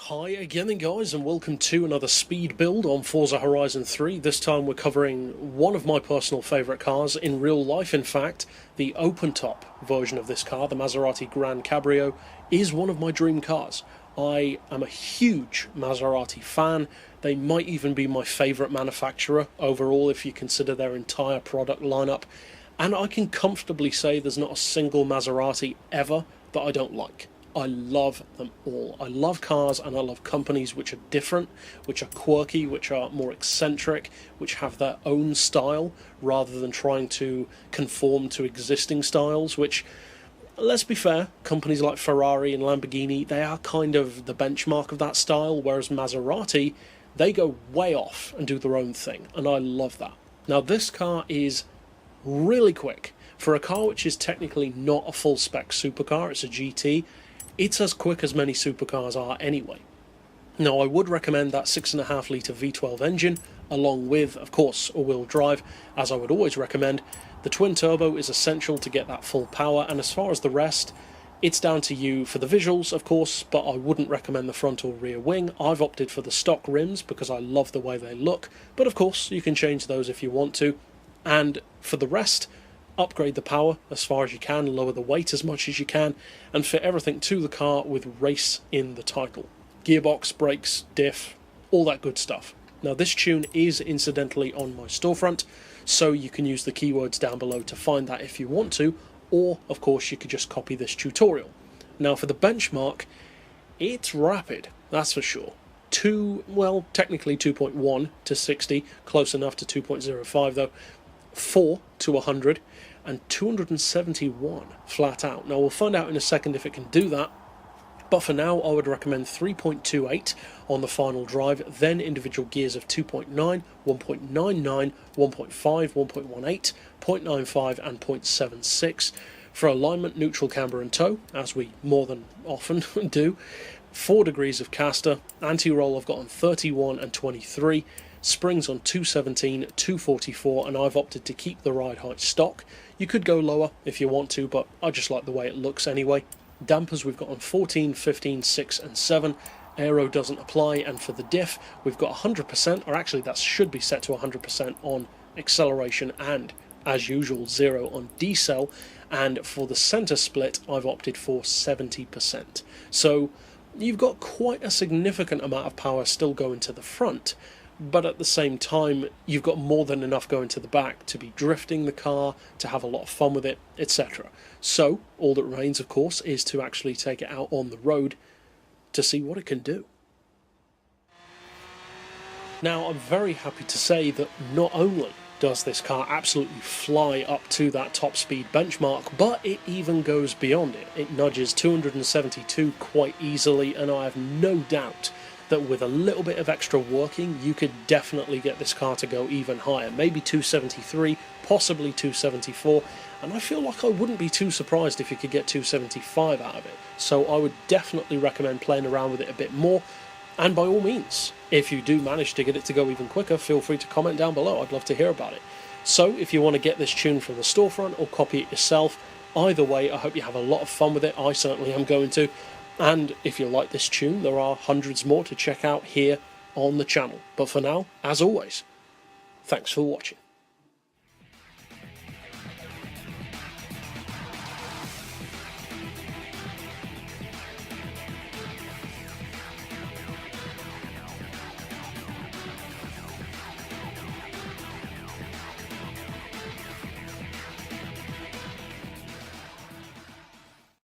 Hi again then guys, and welcome to another speed build on Forza Horizon 3. This time we're covering one of my personal favourite cars in real life. In fact, the open-top version of this car, the Maserati Gran Cabrio, is one of my dream cars. I am a huge Maserati fan. They might even be my favourite manufacturer overall if you consider their entire product lineup. And I can comfortably say there's not a single Maserati ever that I don't like. I love them all. I love cars and I love companies which are different, which are quirky, which are more eccentric, which have their own style rather than trying to conform to existing styles, which, let's be fair, companies like Ferrari and Lamborghini, they are kind of the benchmark of that style, whereas Maserati, they go way off and do their own thing, and I love that. Now this car is really quick. For a car which is technically not a full-spec supercar, it's a GT, it's as quick as many supercars are anyway. Now I would recommend that 6.5 litre V12 engine, along with, of course, all-wheel drive, as I would always recommend. The twin turbo is essential to get that full power, and as far as the rest, it's down to you for the visuals, of course, but I wouldn't recommend the front or rear wing. I've opted for the stock rims because I love the way they look, but of course you can change those if you want to. And for the rest, upgrade the power as far as you can, lower the weight as much as you can, and fit everything to the car with race in the title. Gearbox, brakes, diff, all that good stuff. Now this tune is incidentally on my storefront, so you can use the keywords down below to find that if you want to, or of course you could just copy this tutorial. Now for the benchmark, it's rapid, that's for sure. Technically 2.1 to 60, close enough to 2.05 though. 4 to 100 and 271 flat out. Now we'll find out in a second if it can do that, but for now I would recommend 3.28 on the final drive, then individual gears of 2.9, 1.99, 1.5, 1.18, 0.95 and 0.76. For alignment, neutral, camber and tow, as we more than often do. 4 degrees of caster, anti-roll I've got on 31 and 23, springs on 217, 244, and I've opted to keep the ride height stock. You could go lower if you want to, but I just like the way it looks anyway. Dampers we've got on 14, 15, 6 and 7. Aero doesn't apply, and for the diff we've got 100%, or actually that should be set to 100% on acceleration and, as usual, 0 on decel, and for the centre split I've opted for 70%. So you've got quite a significant amount of power still going to the front, but at the same time you've got more than enough going to the back to be drifting the car, to have a lot of fun with it, etc. So all that remains, of course, is to actually take it out on the road to see what it can do. Now I'm very happy to say that not only does this car absolutely fly up to that top speed benchmark, but it even goes beyond it. It nudges 272 quite easily, and I have no doubt that with a little bit of extra working you could definitely get this car to go even higher, maybe 273, possibly 274, and I feel like I wouldn't be too surprised if you could get 275 out of it. So I would definitely recommend playing around with it a bit more, and by all means, if you do manage to get it to go even quicker, feel free to comment down below. I'd love to hear about it. So if you want to get this tune from the storefront or copy it yourself, either way I hope you have a lot of fun with it. I certainly am going to. And if you like this tune, there are hundreds more to check out here on the channel. But for now, as always, thanks for watching.